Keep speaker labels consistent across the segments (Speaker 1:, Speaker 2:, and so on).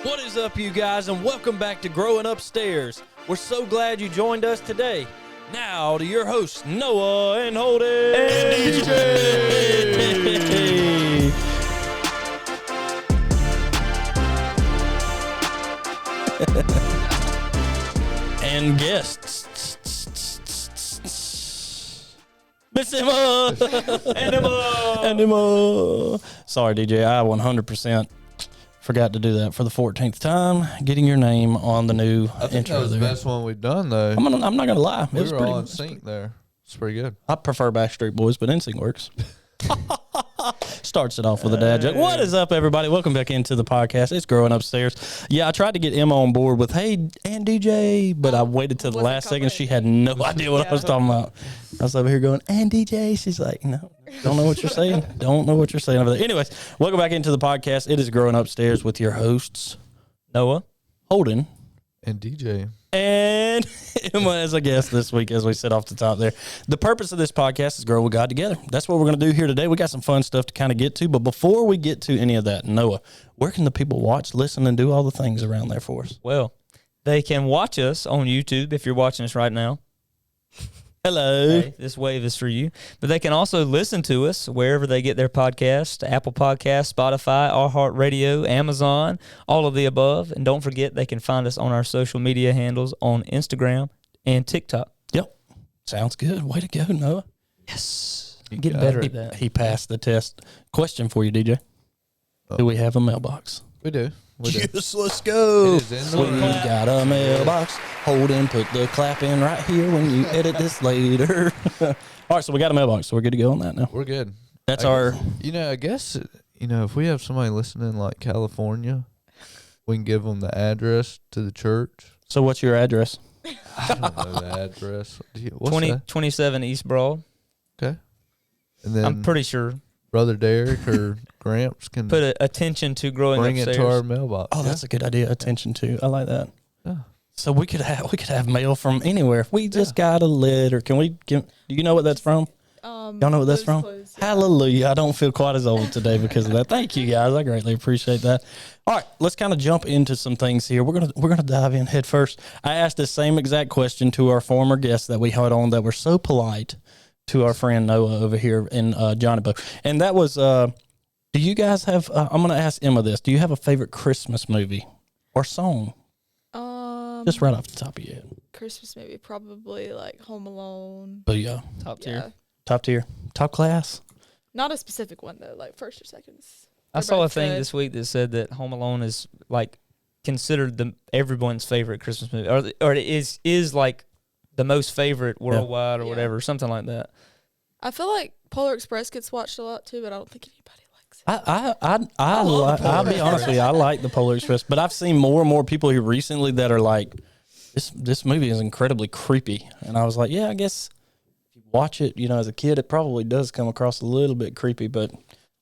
Speaker 1: What is up, you guys, and welcome back to Growing Upstairs. We're so glad you joined us today. Now to your hosts, Noah and Holden. And DJ. And guests. Miss Emma. And Emma. Sorry, DJ, I 100% forgot to do that for the 14th time. Getting your name on the new
Speaker 2: I think
Speaker 1: intro.
Speaker 2: that was the best one we've done, though.
Speaker 1: I'm not going to lie.
Speaker 2: We were all in sync there. It's pretty good.
Speaker 1: I prefer Backstreet Boys, but NSYNC works. Starts it off with a dad joke. What is up, everybody? Welcome back into the podcast. It's Growing Upstairs. Yeah, I tried to get Emma on board with, hey, and DJ, but I waited till the last second. She had no idea what I was talking about. I was over here going, and DJ. She's like, no, don't know what you're saying. Don't know what you're saying over there. Anyways, welcome back into the podcast. It is Growing Upstairs with your hosts, Noah, Holden,
Speaker 2: and DJ.
Speaker 1: And Emma as a guest this week, as we said off the top there. The purpose of this podcast is grow with God together. That's what we're going to do here today. We got some fun stuff to kind of get to. But before we get to any of that, Noah, where can the people watch, listen, and do all the things around there for us?
Speaker 3: Well, they can watch us on YouTube if you're watching us right now.
Speaker 1: Hello.
Speaker 3: Hey, this wave is for you. But they can also listen to us wherever they get their podcast, Apple Podcasts, Spotify, iHeartRadio, Amazon, all of the above. And don't forget, they can find us on our social media handles on Instagram and TikTok.
Speaker 1: Yep. Sounds good. Way to go, Noah.
Speaker 3: Yes. Get better at that.
Speaker 1: He passed the test. Question for you, DJ. Do we have a mailbox?
Speaker 2: We do.
Speaker 1: Yes, let's go.
Speaker 2: It is in the
Speaker 1: We got a mailbox. Holden, put the clap in right here when you edit this later. All right, so we got a mailbox, so we're good to go on that now.
Speaker 2: We're good.
Speaker 1: That's our...
Speaker 2: I guess, if we have somebody listening like California, we can give them the address to the church.
Speaker 1: So what's your address?
Speaker 2: I don't know the address. What's
Speaker 3: 27 East Broad.
Speaker 2: Okay. And then
Speaker 3: I'm pretty sure.
Speaker 2: Brother Derek or Gramps can
Speaker 3: put attention to Growing
Speaker 2: bring
Speaker 3: Upstairs.
Speaker 2: it to our mailbox.
Speaker 1: Oh, that's a good idea. Attention to. I like that.
Speaker 2: Yeah.
Speaker 1: So we could have mail from anywhere. If we just got a letter, do you know what that's from? Y'all know what that's from?
Speaker 4: Close, yeah.
Speaker 1: Hallelujah. I don't feel quite as old today because of that. Thank you, guys. I greatly appreciate that. All right, let's kind of jump into some things here. We're gonna dive in head first. I asked the same exact question to our former guests that we had on that were so polite to our friend Noah over here in Johnny Bo. And that was, do you guys have, I'm going to ask Emma this. Do you have a favorite Christmas movie or song? Just right off the top of your head.
Speaker 4: Christmas movie, probably like Home Alone.
Speaker 1: But yeah.
Speaker 3: Top tier.
Speaker 1: Top tier. Top class.
Speaker 4: Not a specific one though, like first or seconds.
Speaker 3: I saw a thing this week that said that Home Alone is like considered everyone's favorite Christmas movie, or it is like the most favorite worldwide or whatever, something like that.
Speaker 4: I feel like Polar Express gets watched a lot too, but I don't think anybody likes it.
Speaker 1: I'll be honest with you. I like the Polar Express, but I've seen more and more people here recently that are like, this movie is incredibly creepy. And I was like, yeah, I guess if you watch it, as a kid, it probably does come across a little bit creepy, but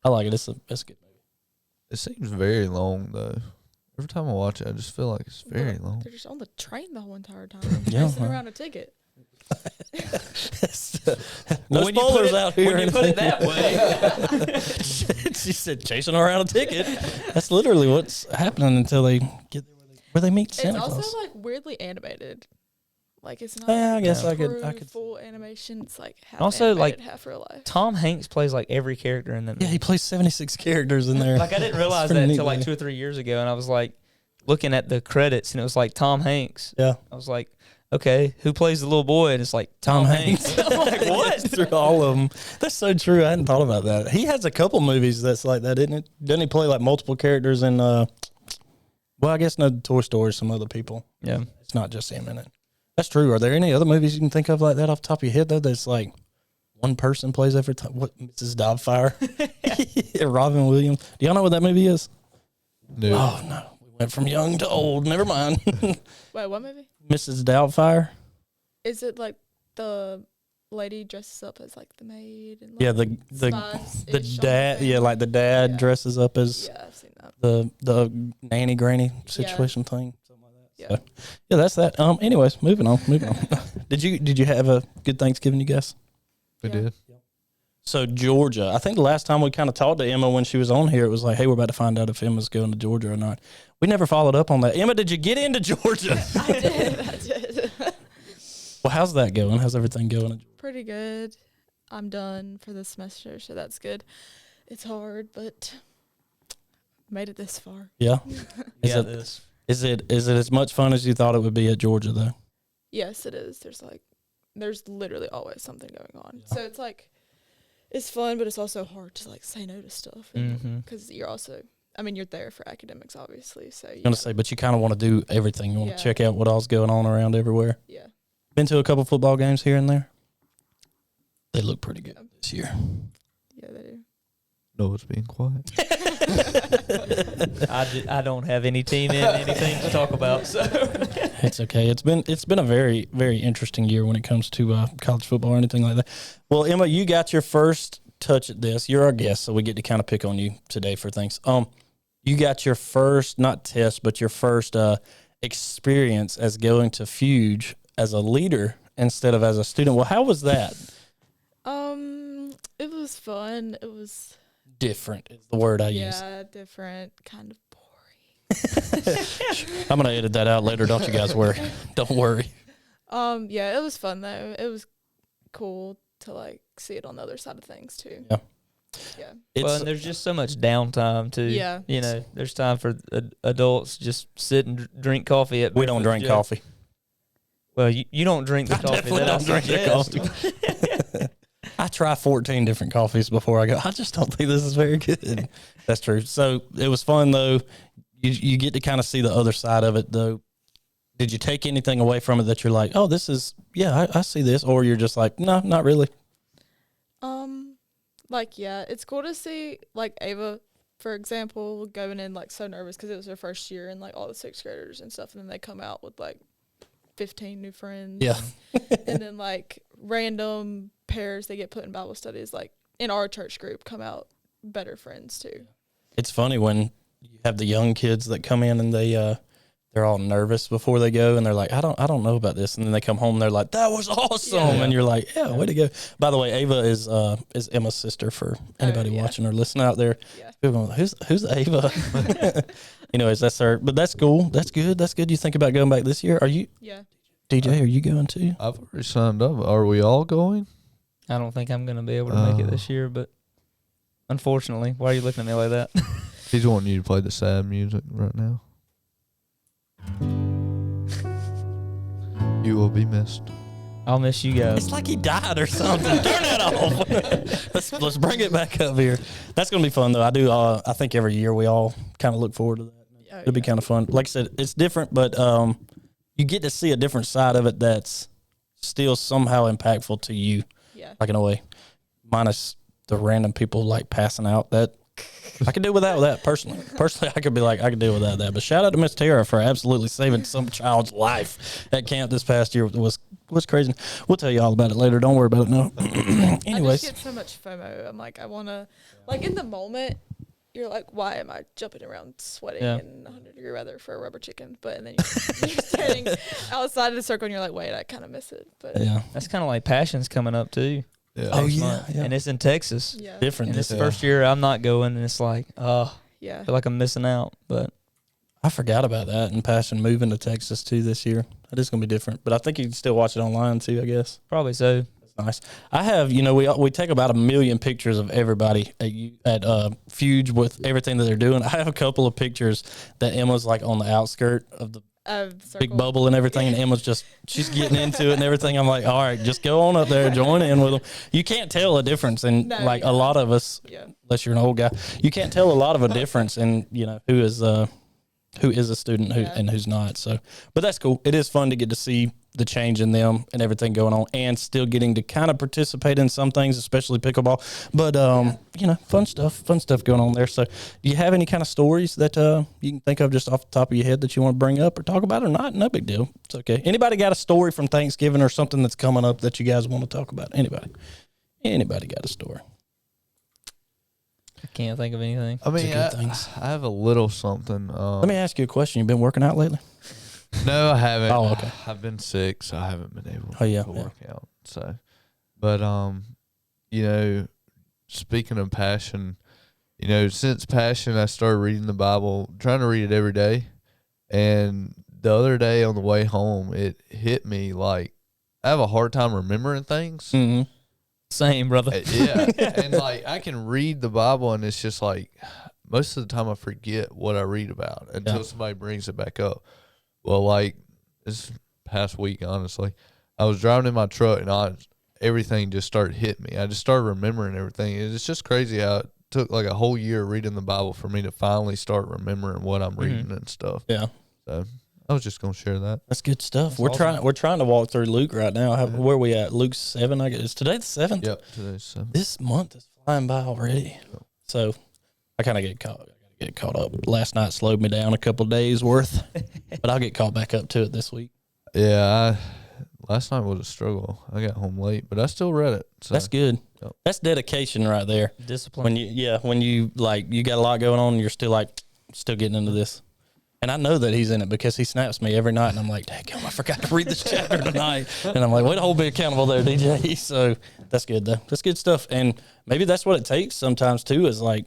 Speaker 1: I like it. It's a good movie.
Speaker 2: It seems very long, though. Every time I watch it, I just feel like it's very long.
Speaker 4: They're just on the train the whole entire time.
Speaker 1: Yeah,
Speaker 4: Chasing around a ticket.
Speaker 1: No spoilers out here.
Speaker 3: When you put it that way.
Speaker 1: She said chasing around a ticket. That's literally what's happening until they get where they meet Santa Claus.
Speaker 4: It's also like weirdly animated. Like it's not.
Speaker 1: Yeah, I guess I could
Speaker 4: full animation. It's like half
Speaker 3: also
Speaker 4: animated,
Speaker 3: like
Speaker 4: half real life.
Speaker 3: Tom Hanks plays like every character in that movie.
Speaker 1: Yeah, he plays 76 characters in there.
Speaker 3: Like I didn't realize that until like 2 or 3 years ago, and I was like looking at the credits, and it was like Tom Hanks.
Speaker 1: Yeah,
Speaker 3: I was like, okay, who plays the little boy? And it's like Tom Hanks. I'm like, what?
Speaker 1: Through all of them. That's so true. I hadn't thought about that. He has a couple movies that's like that, isn't it? Doesn't he play like multiple characters in? Well, I guess no Toy Story. Some other people.
Speaker 3: Yeah,
Speaker 1: it's not just him in it. That's true. Are there any other movies you can think of like that off the top of your head, though, that's like one person plays every time? What, Mrs. Doubtfire? Robin Williams. Do y'all know what that movie is?
Speaker 2: No.
Speaker 1: Oh, no. We went from young to old. Never mind.
Speaker 4: Wait, what movie?
Speaker 1: Mrs. Doubtfire.
Speaker 4: Is it like the lady dresses up as like the maid? And like
Speaker 1: Yeah, the dad. Yeah, like the dad dresses up as
Speaker 4: I've seen that.
Speaker 1: the nanny granny situation thing.
Speaker 4: Yeah.
Speaker 1: So, yeah, that's that. Anyways, moving on. Did you have a good Thanksgiving, you guys?
Speaker 2: We did.
Speaker 1: So Georgia, I think the last time we kind of talked to Emma when she was on here, it was like, hey, we're about to find out if Emma's going to Georgia or not. We never followed up on that. Emma, did you get into Georgia?
Speaker 4: I did.
Speaker 1: Well, how's that going? How's everything going?
Speaker 4: Pretty good. I'm done for the semester, so that's good. It's hard, but made it this far.
Speaker 1: Yeah.
Speaker 3: This.
Speaker 1: Is it as much fun as you thought it would be at Georgia though?
Speaker 4: Yes, it is. There's literally always something going on. Yeah. So it's like, it's fun, but it's also hard to like say no to stuff because you're also, I mean, you're there for academics, obviously. So I'm
Speaker 1: gonna say, but you kind of want to do everything. You want to check out what all's going on around everywhere.
Speaker 4: Yeah.
Speaker 1: Been to a couple football games here and there. They look pretty good this year.
Speaker 4: Yeah, they do.
Speaker 2: Noah's being quiet.
Speaker 3: I don't have any team in anything to talk about, so
Speaker 1: it's okay. It's been a very, very interesting year when it comes to college football or anything like that. Well, Emma, you got your first touch at this. You're our guest, so we get to kind of pick on you today for things. You got your first, not test, but your first experience as going to Fuge as a leader instead of as a student. Well, how was that?
Speaker 4: It was fun. It was
Speaker 1: different is the word I use.
Speaker 4: Yeah, different, kind of boring.
Speaker 1: I'm gonna edit that out later. Don't you guys worry. Don't worry.
Speaker 4: Yeah, it was fun though. It was cool to like see it on the other side of things too.
Speaker 1: Yeah.
Speaker 4: Yeah.
Speaker 3: Well, and there's just so much downtime too.
Speaker 4: Yeah.
Speaker 3: You know, there's time for adults just sit and drink coffee at.
Speaker 1: We don't drink coffee.
Speaker 3: Well, you don't drink the coffee.
Speaker 1: Definitely don't drink the coffee. I try 14 different coffees before I go. I just don't think this is very good. That's true. So it was fun though. You get to kind of see the other side of it though. Did you take anything away from it that you're like, oh, this is, I see this, or you're just like, no, not really?
Speaker 4: Like, yeah, it's cool to see like Ava, for example, going in like so nervous because it was her first year and like all the sixth graders and stuff, and then they come out with like 15 new friends.
Speaker 1: Yeah.
Speaker 4: And then like random pairs they get put in Bible studies, like in our church group, come out better friends too.
Speaker 1: It's funny when you have the young kids that come in and they're all nervous before they go and they're like, I don't know about this, and then they come home and they're like, that was awesome. Yeah. And you're like, yeah, way to go. By the way, Ava is Emma's sister for anybody watching or listening out there. Yeah. People going, who's Ava? Anyways, that's her. But that's cool. That's good. That's good. You think about going back this year? Are you?
Speaker 4: Yeah.
Speaker 1: DJ, are you going too?
Speaker 2: I've already signed up. Are we all going?
Speaker 3: I don't think I'm going to be able to make it this year, but unfortunately, why are you looking at me like that?
Speaker 2: He's wanting you to play the sad music right now. You will be missed.
Speaker 3: I'll miss you guys.
Speaker 1: It's like he died or something. Turn that off. let's bring it back up here. That's going to be fun, though. I do. I think every year we all kind of look forward to that. It'll be kind of fun. Like I said, it's different, but you get to see a different side of it that's still somehow impactful to you.
Speaker 4: Yeah.
Speaker 1: Like in a way, minus the random people like passing out. That I could deal with that personally. Personally, I could be like, I could deal with that. But shout out to Miss Tara for absolutely saving some child's life at camp this past year. Was crazy. We'll tell you all about it later. Don't worry about it. No. Anyways,
Speaker 4: I just get so much FOMO. I'm like, I want to, like in the moment, you're like, why am I jumping around sweating in 100-degree weather for a rubber chicken? But and then you're standing outside of the circle and you're like, wait, I kind of miss it. But
Speaker 1: yeah,
Speaker 3: that's kind of like Passion's coming up too.
Speaker 2: Yeah.
Speaker 1: Oh yeah,
Speaker 3: and it's in Texas.
Speaker 4: Yeah,
Speaker 1: different.
Speaker 3: And it's the first year I'm not going, and it's like, I feel like I'm missing out. But
Speaker 1: I forgot about that. And Passion moving to Texas too this year. That is going to be different. But I think you can still watch it online too, I guess.
Speaker 3: Probably so.
Speaker 1: Nice. I have, we take about 1 million pictures of everybody at Fuge with everything that they're doing. I have a couple of pictures that Emma's like on the outskirt of the big bubble and everything, and Emma's she's getting into it and everything. I'm like, all right, just go on up there, join in with them. You can't tell a difference in a lot of us, unless you're an old guy, you can't tell a lot of a difference in who is a student and who's not. So, but that's cool. It is fun to get to see the change in them and everything going on, and still getting to kind of participate in some things, especially pickleball. But fun stuff going on there. So, do you have any kind of stories that you can think of just off the top of your head that you want to bring up or talk about, or not? No big deal. It's okay. Anybody got a story from Thanksgiving or something that's coming up that you guys want to talk about? Anybody got a story?
Speaker 3: I can't think of anything.
Speaker 2: I mean, I have a little something.
Speaker 1: Let me ask you a question. You been working out lately?
Speaker 2: No, I haven't.
Speaker 1: Oh, okay.
Speaker 2: I've been sick, so I haven't been able to work out. So, but speaking of passion, since passion, I started reading the Bible, trying to read it every day. And the other day on the way home, it hit me like I have a hard time remembering things.
Speaker 1: Mm-hmm.
Speaker 3: Same, brother.
Speaker 2: Yeah. And like I can read the Bible and it's just like most of the time I forget what I read about until somebody brings it back up. Well, like this past week, honestly, I was driving in my truck and everything just started hitting me. I just started remembering everything. It's just crazy how it took like a whole year reading the Bible for me to finally start remembering what I'm reading and stuff.
Speaker 1: Yeah.
Speaker 2: So I was just gonna share that.
Speaker 1: That's good stuff.
Speaker 2: That's awesome.
Speaker 1: We're trying to walk through Luke right now. Where are we at? Luke 7, I guess. Is today the 7th?
Speaker 2: Yep, today's 7th.
Speaker 1: This month is flying by already. So I kind of get caught up. Last night slowed me down a couple of days worth, but I'll get caught back up to it this week.
Speaker 2: Yeah, last night was a struggle. I got home late, but I still read it. So.
Speaker 1: That's good.
Speaker 2: Yep.
Speaker 1: That's dedication right there.
Speaker 3: Discipline.
Speaker 1: When you like you got a lot going on, and you're still getting into this. And I know that he's in it because he snaps me every night, and I'm like, "Damn, I forgot to read this chapter tonight." And I'm like, "Way to hold me accountable there, DJ." So that's good, though. That's good stuff. And maybe that's what it takes sometimes too, is like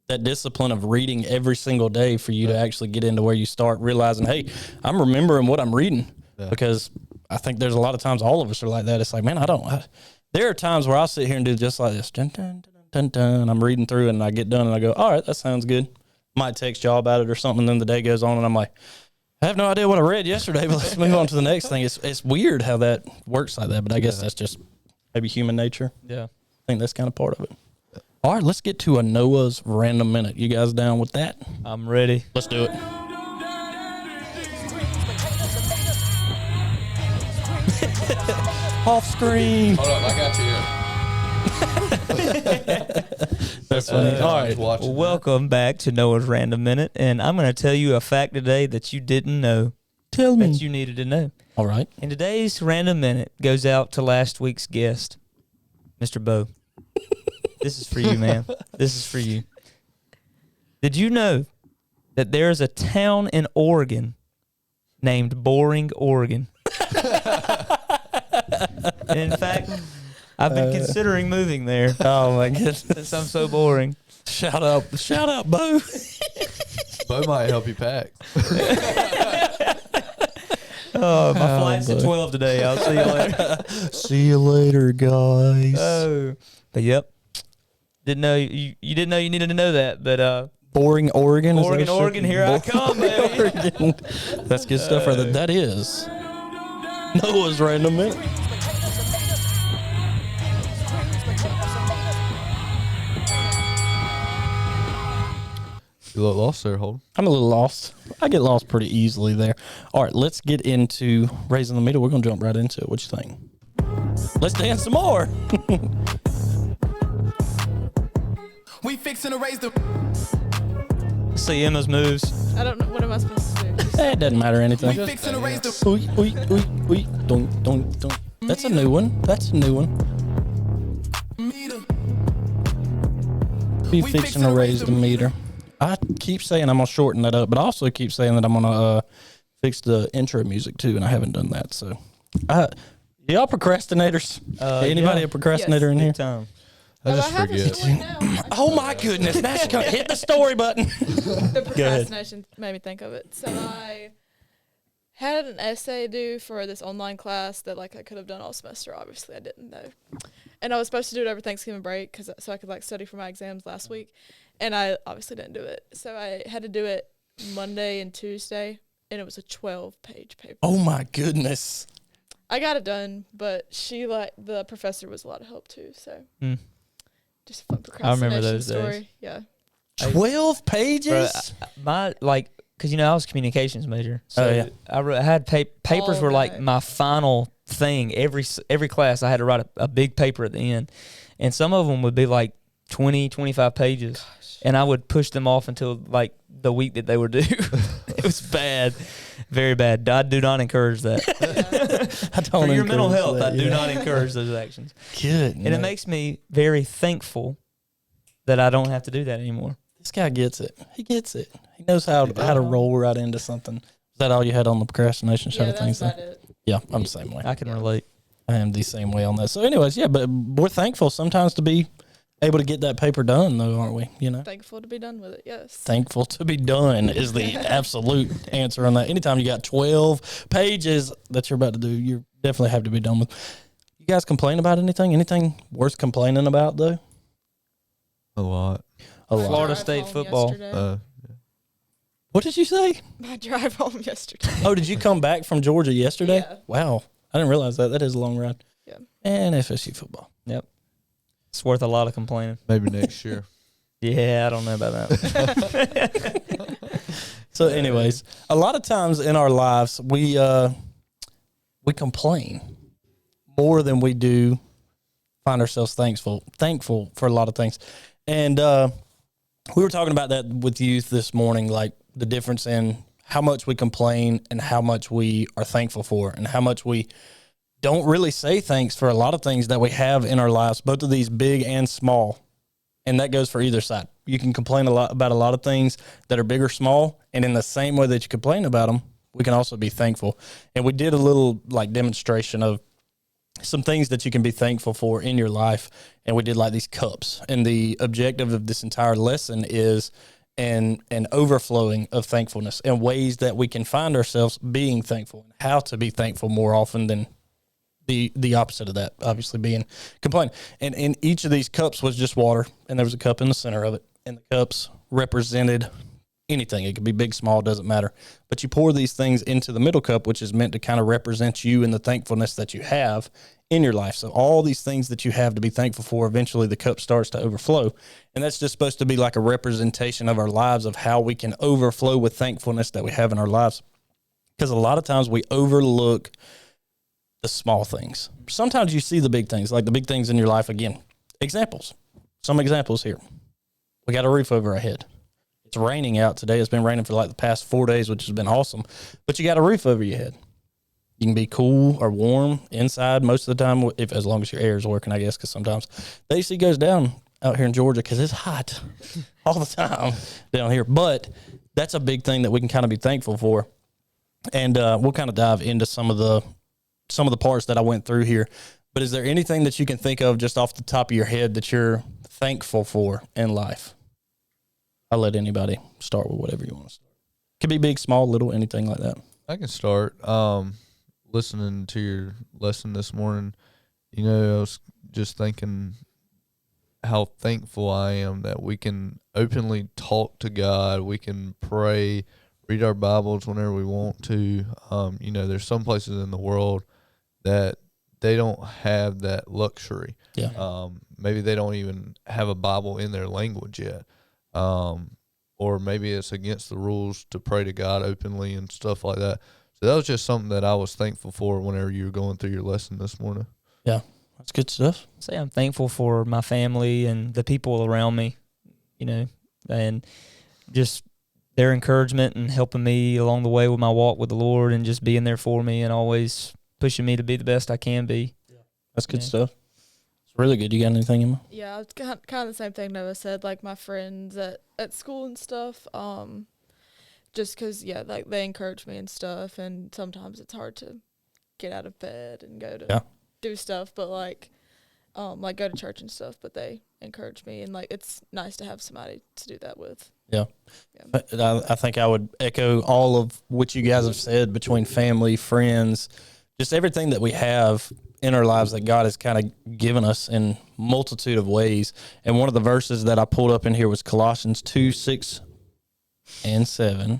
Speaker 1: that discipline of reading every single day for you to actually get into where you start realizing, "Hey, I'm remembering what I'm reading." Yeah. Because I think there's a lot of times all of us are like that. It's like, man, there are times where I'll sit here and do just like this. Dun, dun, dun, dun, dun. I'm reading through and I get done and I go, all right, that sounds good. Might text y'all about it or something. And then the day goes on and I'm like, I have no idea what I read yesterday, but let's move on to the next thing. It's weird how that works like that, but I guess that's just maybe human nature.
Speaker 3: Yeah.
Speaker 1: I think that's kind of part of it. All right, let's get to a Noah's Random Minute. You guys down with that?
Speaker 3: I'm ready.
Speaker 1: Let's do it. Off screen.
Speaker 2: Hold on, I got you here.
Speaker 1: That's funny. All right.
Speaker 3: Welcome back to Noah's Random Minute, and I'm going to tell you a fact today that you didn't know.
Speaker 1: Tell me.
Speaker 3: That you needed to know.
Speaker 1: All right.
Speaker 3: And today's Random Minute goes out to last week's guest, Mr. Bo. This is for you, man. This is for you. Did you know that there is a town in Oregon named Boring, Oregon? And in fact, I've been considering moving there.
Speaker 1: Oh my goodness,
Speaker 3: since I'm so boring.
Speaker 1: Shout out, Bo.
Speaker 2: Bo might help you pack.
Speaker 3: Oh, my flight's at 12 today. I'll see you later.
Speaker 1: See you later, guys.
Speaker 3: Oh, but yep. Didn't know you didn't know you needed to know that, but
Speaker 1: Boring, Oregon.
Speaker 3: Oregon, here I come, baby.
Speaker 1: Oregon. That's good stuff right there. That is Noah's Random Minute.
Speaker 2: You look lost there, Holden.
Speaker 1: I'm a little lost. I get lost pretty easily there. All right, let's get into Raising the Meter. We're going to jump right into it. What you think? Let's dance some more.
Speaker 5: We fixing to raise the...
Speaker 3: See Emma's moves.
Speaker 4: I don't know. What am I supposed to do?
Speaker 1: It doesn't matter anything.
Speaker 5: We fixing to raise the...
Speaker 1: Oy, oy, oy, oy. Doink, doink, doink. That's a new one. Be fixing to raise the meter. I keep saying I'm going to shorten that up, but I also keep saying that I'm going to fix the intro music too, and I haven't done that. So, y'all procrastinators? Anybody a procrastinator in here?
Speaker 3: Time.
Speaker 2: I just forget.
Speaker 1: Oh my goodness! Now she's gonna hit the story button.
Speaker 4: The procrastination made me think of it. So I had an essay due for this online class that like I could have done all semester. Obviously, I didn't though, and I was supposed to do it over Thanksgiving break so I could like study for my exams last week, and I obviously didn't do it. So I had to do it Monday and Tuesday, and it was a 12-page paper.
Speaker 1: Oh my goodness!
Speaker 4: I got it done, but the professor was a lot of help too. So. Just a fun procrastination
Speaker 3: I remember those
Speaker 4: story.
Speaker 3: days.
Speaker 4: Yeah.
Speaker 1: 12 pages?
Speaker 3: Because I was a communications major. So
Speaker 1: yeah.
Speaker 3: I had papers were like my final thing. Every class I had to write a big paper at the end. And some of them would be like 20, 25 pages. Gosh. And I would push them off until like the week that they were due. It was bad. Very bad. I do not encourage that.
Speaker 1: I don't.
Speaker 3: For your mental health, I do not encourage those actions.
Speaker 1: Good.
Speaker 3: And it makes me very thankful that I don't have to do that anymore.
Speaker 1: This guy gets it. He gets it. He knows how to roll right into something. Is that all you had on the procrastination side of things?
Speaker 4: That's about it.
Speaker 1: Yeah, I'm the same way.
Speaker 3: I can relate.
Speaker 1: I am the same way on that. So anyways, yeah, but we're thankful sometimes to be able to get that paper done, though, aren't we? You know,
Speaker 4: Thankful to be done with it. Yes.
Speaker 1: thankful to be done is the absolute answer on that. Anytime you got 12 pages that you're about to do, you definitely have to be done with. You guys complain about anything? Anything worth complaining about, though?
Speaker 2: A lot.
Speaker 1: A lot.
Speaker 3: Florida
Speaker 4: Drive
Speaker 3: State
Speaker 4: home
Speaker 3: football.
Speaker 4: yesterday.
Speaker 1: What did you say?
Speaker 4: My drive home yesterday.
Speaker 1: Oh, did you come back from Georgia yesterday?
Speaker 4: Yeah.
Speaker 1: Wow. I didn't realize that. That is a long ride.
Speaker 4: Yeah.
Speaker 1: And FSU football.
Speaker 3: Yep. It's worth a lot of complaining.
Speaker 2: Maybe next year.
Speaker 3: Yeah, I don't know about that.
Speaker 1: So, anyways, a lot of times in our lives, we complain more than we do find ourselves thankful for a lot of things. And we were talking about that with youth this morning, like the difference in how much we complain and how much we are thankful for, and how much we don't really say thanks for a lot of things that we have in our lives, both of these big and small. And that goes for either side. You can complain a lot about a lot of things that are big or small, and in the same way that you complain about them, we can also be thankful. And we did a little like demonstration of some things that you can be thankful for in your life, and we did like these cups. And the objective of this entire lesson is an overflowing of thankfulness and ways that we can find ourselves being thankful, and how to be thankful more often than the opposite of that, obviously being complaining. And in each of these cups was just water, and there was a cup in the center of it, and the cups represented anything. It could be big, small, doesn't matter. But you pour these things into the middle cup, which is meant to kind of represent you and the thankfulness that you have in your life. So all these things that you have to be thankful for, eventually the cup starts to overflow. And that's just supposed to be like a representation of our lives, of how we can overflow with thankfulness that we have in our lives. Because a lot of times we overlook the small things. Sometimes you see the big things, like the big things in your life. Again, some examples here. We got a roof over our head. It's raining out today. It's been raining for like the past 4 days, which has been awesome. But you got a roof over your head. You can be cool or warm inside most of the time, as long as your air is working, I guess, because sometimes the AC goes down out here in Georgia because it's hot all the time down here. But that's a big thing that we can kind of be thankful for. And we'll kind of dive into some of the parts that I went through here. But is there anything that you can think of just off the top of your head that you're thankful for in life? I'll let anybody start with whatever you want to start. Could be big, small, little, anything like that.
Speaker 2: I can start. Listening to your lesson this morning, you know, I was just thinking how thankful I am that we can openly talk to God. We can pray, read our Bibles whenever we want to. You know, there's some places in the world that they don't have that luxury.
Speaker 1: Yeah.
Speaker 2: Maybe they don't even have a Bible in their language yet. Or maybe it's against the rules to pray to God openly and stuff like that. So that was just something that I was thankful for whenever you were going through your lesson this morning.
Speaker 1: Yeah, that's good stuff.
Speaker 3: Say I'm thankful for my family and the people around me, you know, and just their encouragement and helping me along the way with my walk with the Lord, and just being there for me and always pushing me to be the best I can be.
Speaker 1: That's good stuff. It's really good. You got anything, Emma?
Speaker 4: Yeah, it's kind of the same thing Noah said, like my friends at school and stuff. Just because, yeah, like they encourage me and stuff, and sometimes it's hard to get out of bed and go to do stuff, but like go to church and stuff, but they encourage me, and like it's nice to have somebody to do that with.
Speaker 1: Yeah. I think I would echo all of what you guys have said, between family, friends, just everything that we have in our lives that God has kind of given us in multitude of ways. And one of the verses that I pulled up in here was Colossians 2:6 and 7.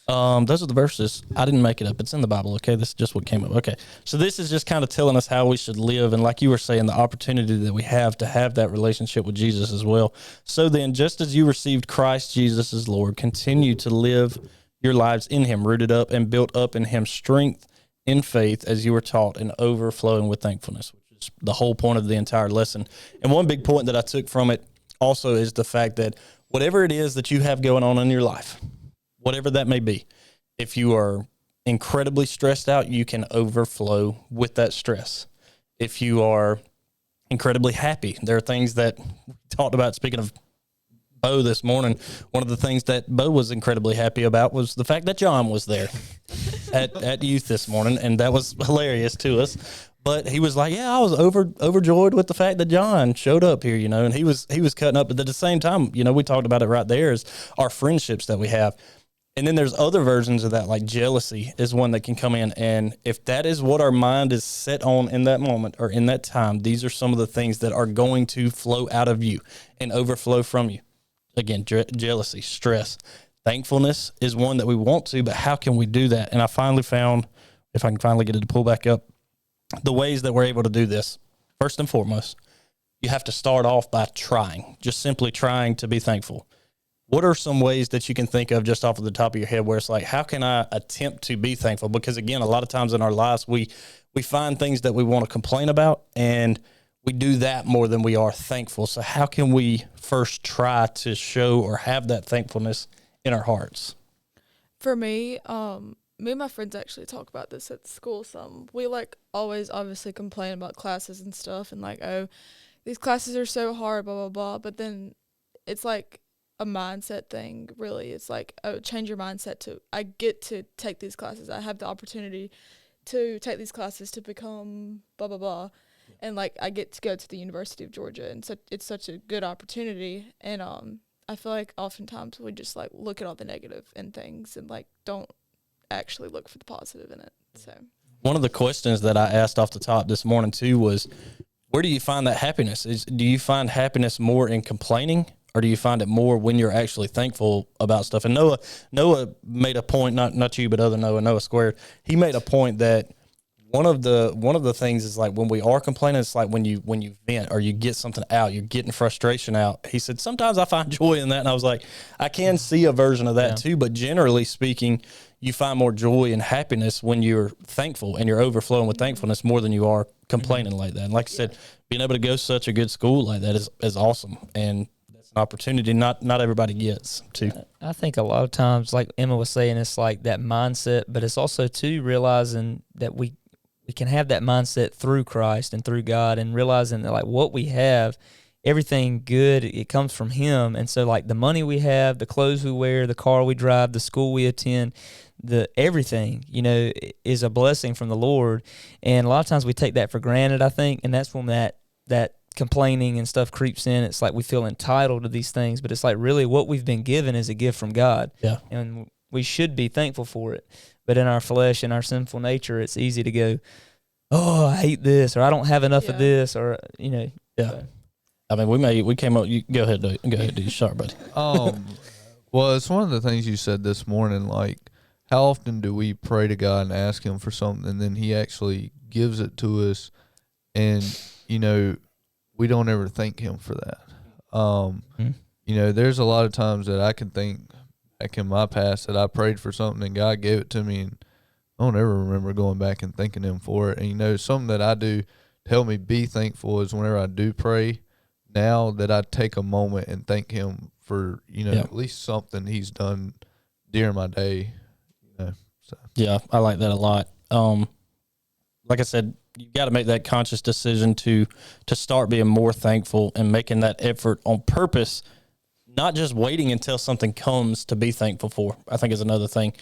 Speaker 1: Those are the verses. I didn't make it up. It's in the Bible, okay? This is just what came up. Okay. So this is just kind of telling us how we should live, and like you were saying, the opportunity that we have to have that relationship with Jesus as well. So then, just as you received Christ Jesus as Lord, continue to live your lives in him, rooted up and built up in him, strength in faith as you were taught, and overflowing with thankfulness, which is the whole point of the entire lesson. And one big point that I took from it also is the fact that whatever it is that you have going on in your life, whatever that may be, if you are incredibly stressed out, you can overflow with that stress. If you are incredibly happy, there are things that we talked about. Speaking of Bo this morning, one of the things that Bo was incredibly happy about was the fact that John was there at youth this morning, and that was hilarious to us. But he was like, yeah, I was overjoyed with the fact that John showed up here, and he was cutting up. But at the same time, we talked about it right there is our friendships that we have. And then there's other versions of that, like jealousy is one that can come in. And if that is what our mind is set on in that moment or in that time, these are some of the things that are going to flow out of you and overflow from you. Again, jealousy, stress. Thankfulness is one that we want to, but how can we do that? And I finally found, if I can finally get it to pull back up, the ways that we're able to do this. First and foremost, you have to start off by trying, just simply trying to be thankful. What are some ways that you can think of just off of the top of your head where it's like, how can I attempt to be thankful? Because again, a lot of times in our lives, we find things that we want to complain about, and we do that more than we are thankful. So how can we first try to show or have that thankfulness in our hearts?
Speaker 4: For me, me and my friends actually talk about this at school some. We always obviously complain about classes and stuff and oh, these classes are so hard, blah, blah, blah. But then it's like a mindset thing, really. It's change your mindset to, I get to take these classes. I have the opportunity to take these classes to become blah, blah, blah. And I get to go to the University of Georgia, and so it's such a good opportunity. And I feel like oftentimes we just look at all the negative in things and don't actually look for the positive in it. So
Speaker 1: one of the questions that I asked off the top this morning too was, where do you find that happiness? Do you find happiness more in complaining, or do you find it more when you're actually thankful about stuff? And Noah made a point, not you, but other Noah Squared. He made a point that one of the things is when we are complaining, it's when you vent or you get something out, you're getting frustration out. He said, sometimes I find joy in that. And I was like, I can see a version of that too, but generally speaking, you find more joy and happiness when you're thankful and you're overflowing with thankfulness more than you are complaining like that. And like I said, being able to go to such a good school like that is awesome. And that's an opportunity not everybody gets to.
Speaker 3: I think a lot of times, like Emma was saying, it's that mindset, but it's also too realizing that we can have that mindset through Christ and through God, and realizing that what we have, everything good, it comes from Him. And so the money we have, the clothes we wear, the car we drive, the school we attend, everything, is a blessing from the Lord. And a lot of times we take that for granted, I think, and that's when that complaining and stuff creeps in. It's we feel entitled to these things, but it's really what we've been given is a gift from God. Yeah. And we should be thankful for it. But in our flesh and our sinful nature, it's easy to go, oh, I hate this, or I don't have enough of this, or, Yeah.
Speaker 1: So. I mean, we came up, you go ahead, do sharp, buddy.
Speaker 2: Well, it's one of the things you said this morning, how often do we pray to God and ask Him for something, and then He actually gives it to us, and, we don't ever thank Him for that. There's a lot of times that I can think back in my past that I prayed for something and God gave it to me, and I don't ever remember going back and thanking Him for it. And, something that I do to help me be thankful is whenever I do pray now, that I take a moment and thank Him for, at least something He's done during my day. So.
Speaker 1: Yeah, I like that a lot. Like I said, you got to make that conscious decision to start being more thankful and making that effort on purpose, not just waiting until something comes to be thankful for, I think is another thing.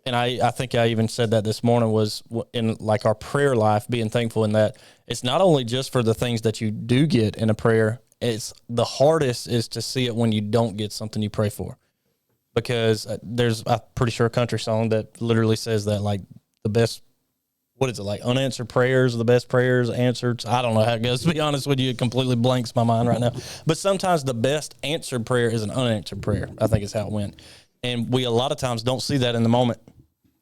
Speaker 1: And I think I even said that this morning was in our prayer life, being thankful in that it's not only just for the things that you do get in a prayer, it's the hardest is to see it when you don't get something you pray for. Because there's, I'm pretty sure, a country song that literally says that the best, what is it, unanswered prayers are the best prayers answered. I don't know how it goes, to be honest with you. It completely blanks my mind right now. But sometimes the best answered prayer is an unanswered prayer, I think is how it went. And we a lot of times don't see that in the moment.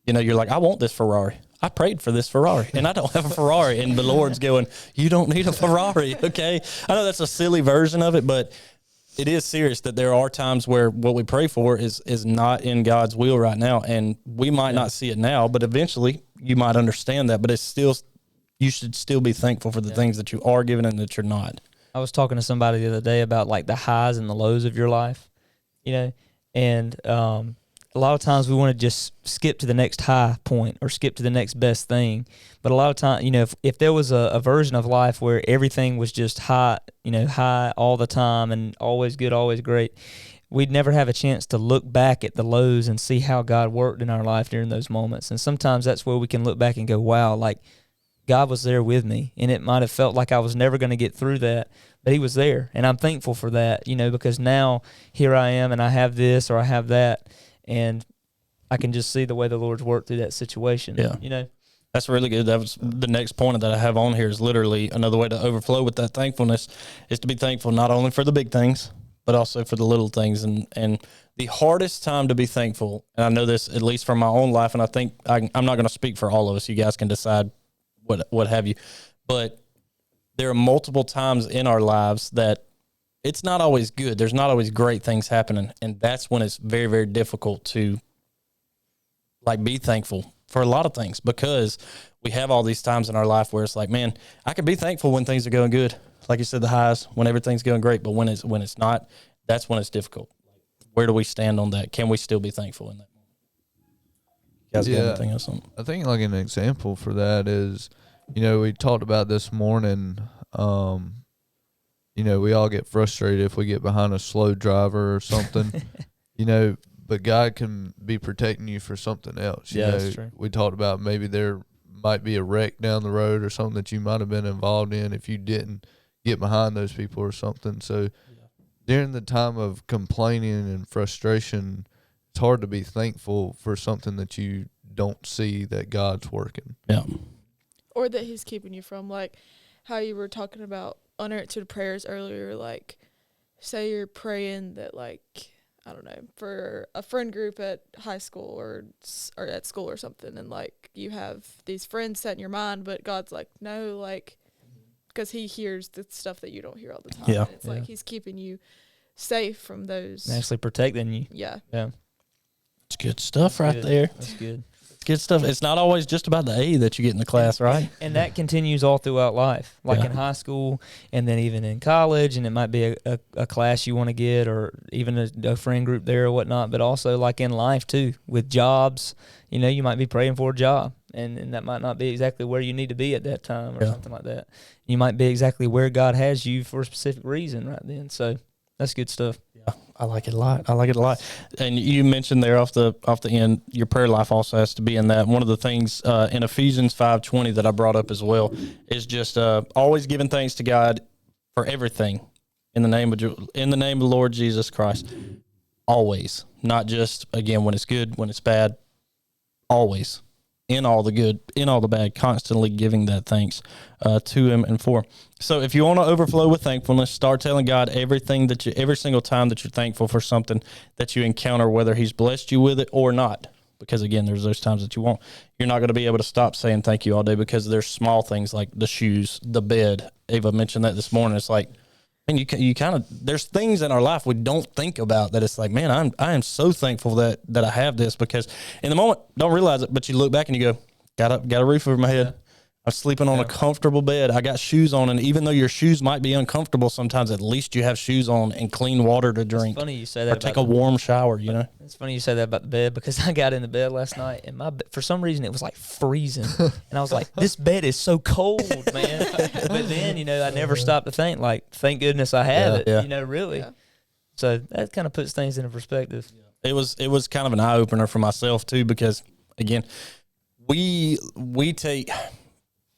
Speaker 1: You're like, I want this Ferrari. I prayed for this Ferrari, and I don't have a Ferrari. And the Lord's going, you don't need a Ferrari, okay? I know that's a silly version of it, but it is serious that there are times where what we pray for is not in God's will right now, and we might not see it now, but eventually you might understand that. But it's still, you should still be thankful for the things that you are given and that you're not.
Speaker 3: I was talking to somebody the other day about the highs and the lows of your life, and a lot of times we want to just skip to the next high point or skip to the next best thing. But a lot of times, if there was a version of life where everything was just high, high all the time and always good, always great, we'd never have a chance to look back at the lows and see how God worked in our life during those moments. And sometimes that's where we can look back and go, wow, God was there with me, and it might have felt like I was never going to get through that, but he was there, and I'm thankful for that, because now here I am, and I have this or I have that, and I can just see the way the Lord's worked through that situation.
Speaker 1: Yeah. That's really good. That was the next point that I have on here is literally another way to overflow with that thankfulness is to be thankful not only for the big things, but also for the little things. And the hardest time to be thankful, and I know this at least from my own life, and I think I'm not going to speak for all of us. You guys can decide what have you. But there are multiple times in our lives that it's not always good. There's not always great things happening. And that's when it's very, very difficult to be thankful for a lot of things, because we have all these times in our life where it's like, man, I can be thankful when things are going good. Like you said, the highs, when everything's going great, but when it's not, that's when it's difficult. Where do we stand on that? Can we still be thankful in that moment? You guys got anything else on?
Speaker 2: I think like an example for that is, we talked about this morning, we all get frustrated if we get behind a slow driver or something, but God can be protecting you for something else.
Speaker 3: That's true.
Speaker 2: We talked about maybe there might be a wreck down the road or something that you might have been involved in if you didn't get behind those people or something. So during the time of complaining and frustration, it's hard to be thankful for something that you don't see that God's working.
Speaker 1: Yeah.
Speaker 4: Or that he's keeping you from, like how you were talking about unanswered prayers earlier. Like, say you're praying that, like, I don't know, for a friend group at high school or at school or something, and like you have these friends set in your mind, but God's like, no, like, because he hears the stuff that you don't hear all the time.
Speaker 1: Yeah.
Speaker 4: And it's like he's keeping you safe from those.
Speaker 3: Actually protecting you.
Speaker 4: Yeah.
Speaker 1: It's good stuff right there.
Speaker 3: That's good.
Speaker 1: Good stuff. It's not always just about the A that you get in the class, right?
Speaker 3: And that continues all throughout life, like in high school and then even in college, and it might be a class you want to get or even a friend group there or whatnot, but also like in life too, with jobs, you might be praying for a job, and that might not be exactly where you need to be at that time or something like that. You might be exactly where God has you for a specific reason right then. So that's good stuff.
Speaker 1: Yeah, I like it a lot. And you mentioned there off the end, your prayer life also has to be in that. One of the things in Ephesians 5:20 that I brought up as well is just always giving thanks to God for everything in the name of the Lord Jesus Christ. Always, not just again when it's good, when it's bad. Always, in all the good, in all the bad, constantly giving that thanks to Him and for. So if you want to overflow with thankfulness, start telling God every single time that you're thankful for something that you encounter, whether He's blessed you with it or not. Because again, there's those times that you're not going to be able to stop saying thank you all day, because there's small things like the shoes, the bed. Ava mentioned that this morning. It's like, and you kind of, there's things in our life we don't think about that it's like, man, I am so thankful that I have this, because in the moment don't realize it, but you look back and you go, got a roof over my head. Yeah. I'm sleeping on a comfortable bed. I got shoes on, and even though your shoes might be uncomfortable sometimes, at least you have shoes on and clean water to drink.
Speaker 3: It's funny you say that.
Speaker 1: Or take a warm shower, It's
Speaker 3: funny you say that about the bed, because I got in the bed last night, and for some reason it was like freezing, and I was like, this bed is so cold, man. But then, I never stopped to think, like, thank goodness I have it, really. Yeah. So that kind of puts things into perspective.
Speaker 1: It was kind of an eye-opener for myself too, because again, we take,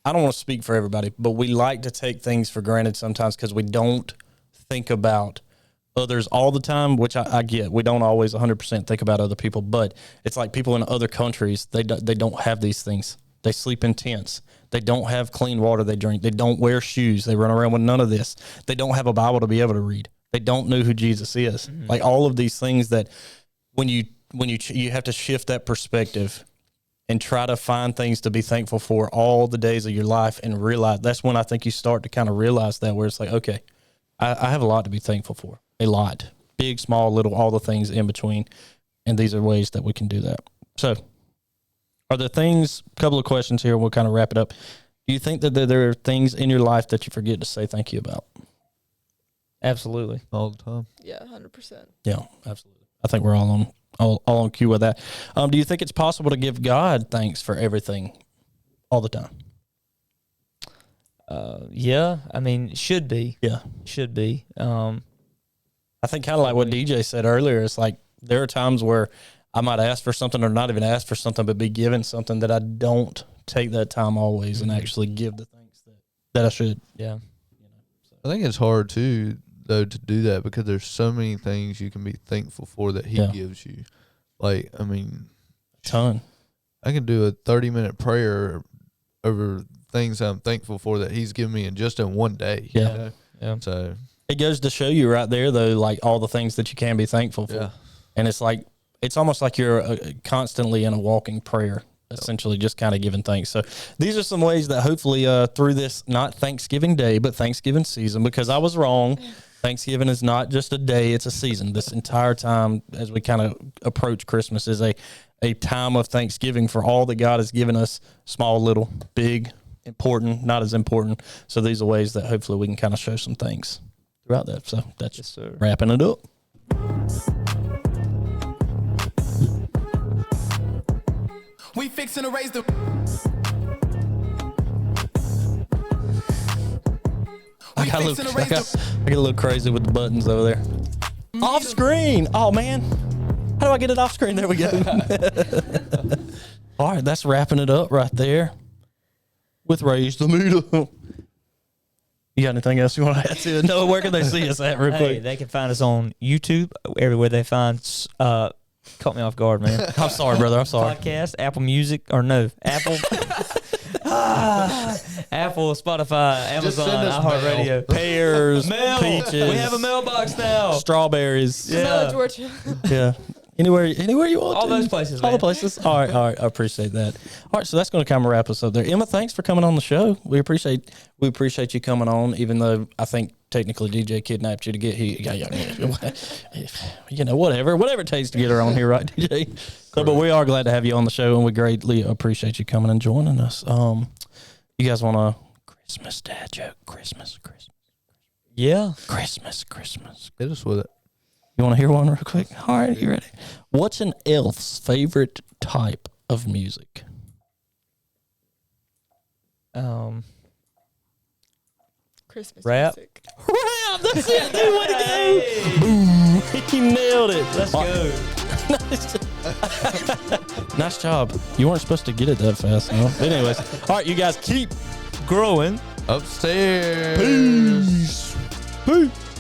Speaker 1: I don't want to speak for everybody, but we like to take things for granted sometimes because we don't think about others all the time, which I get. We don't always 100% think about other people, but it's like people in other countries, they don't have these things. They sleep in tents. They don't have clean water they drink. They don't wear shoes. They run around with none of this. They don't have a Bible to be able to read. They don't know who Jesus is. Mm-hmm. Like all of these things that when you have to shift that perspective and try to find things to be thankful for all the days of your life, and realize that's when I think you start to kind of realize that, where it's like, okay, I have a lot to be thankful for. A lot. Big, small, little, all the things in between. And these are ways that we can do that. So are there things, a couple of questions here, we'll kind of wrap it up. Do you think that there are things in your life that you forget to say thank you about?
Speaker 3: Absolutely.
Speaker 2: All the time.
Speaker 4: Yeah, 100%.
Speaker 1: Yeah, absolutely. I think we're all on cue with that. Do you think it's possible to give God thanks for everything all the time?
Speaker 3: Yeah, I mean, it should be.
Speaker 1: Yeah.
Speaker 3: Should be.
Speaker 1: I think kind of like what DJ said earlier, it's like there are times where I might ask for something or not even ask for something, but be given something that I don't take that time always and actually give the thanks that I should.
Speaker 3: Yeah.
Speaker 2: I think it's hard too, though, to do that because there's so many things you can be thankful for that He gives you. Like, I mean,
Speaker 1: Ton.
Speaker 2: I can do a 30-minute prayer over things I'm thankful for that He's given me in one day.
Speaker 1: Yeah.
Speaker 2: You know?
Speaker 3: Yeah.
Speaker 2: So
Speaker 1: It goes to show you right there, though, like all the things that you can be thankful for.
Speaker 2: yeah.
Speaker 1: And it's like, it's almost like you're constantly in a walking prayer, essentially just kind of giving thanks. So these are some ways that hopefully through this, not Thanksgiving Day, but Thanksgiving season, because I was wrong. Thanksgiving is not just a day, it's a season. This entire time as we kind of approach Christmas is a time of thanksgiving for all that God has given us, small, little, big, important, not as important. So these are ways that hopefully we can kind of show some thanks throughout that. So that's just wrapping it up.
Speaker 5: We fixing to raise the.
Speaker 1: I get a little crazy with the buttons over there. Off screen. Oh man, how do I get it off screen? There we go. All right, that's wrapping it up right there with Raise the Meter. You got anything else you want to add to it? No, where can they see us at real quick?
Speaker 3: Hey, they can find us on YouTube, everywhere they find. Caught me off guard, man.
Speaker 1: I'm sorry, brother. I'm sorry.
Speaker 3: Podcast, Apple Music, or no, Apple, Apple, Spotify, Amazon,
Speaker 2: send us
Speaker 3: iHeartRadio.
Speaker 1: Pears,
Speaker 3: Mail.
Speaker 1: peaches.
Speaker 3: We have a mailbox now.
Speaker 1: Strawberries.
Speaker 3: Yeah.
Speaker 4: Georgia.
Speaker 1: Yeah. Anywhere you want.
Speaker 3: All
Speaker 1: to.
Speaker 3: those places,
Speaker 1: All
Speaker 3: man.
Speaker 1: the places. All right. I appreciate that. All right, so that's going to kind of wrap us up there. Emma, thanks for coming on the show. We appreciate you coming on, even though I think technically DJ kidnapped you to get here. You know, whatever it takes to get her on here, right, DJ? So, but we are glad to have you on the show, and we greatly appreciate you coming and joining us. You guys want a Christmas dad joke? Christmas.
Speaker 3: Yeah.
Speaker 1: Christmas.
Speaker 2: Hit us with it.
Speaker 1: You want to hear one real quick? All right, you ready? What's an elf's favorite type of music?
Speaker 4: Christmas
Speaker 3: Rap.
Speaker 4: music.
Speaker 1: Rap! That's it, dude. Way to go! Boom! He nailed it.
Speaker 3: Let's go.
Speaker 1: Nice job. You weren't supposed to get it that fast, no? But anyways, all right, you guys keep
Speaker 3: Growing.
Speaker 2: Upstairs.
Speaker 1: Peace.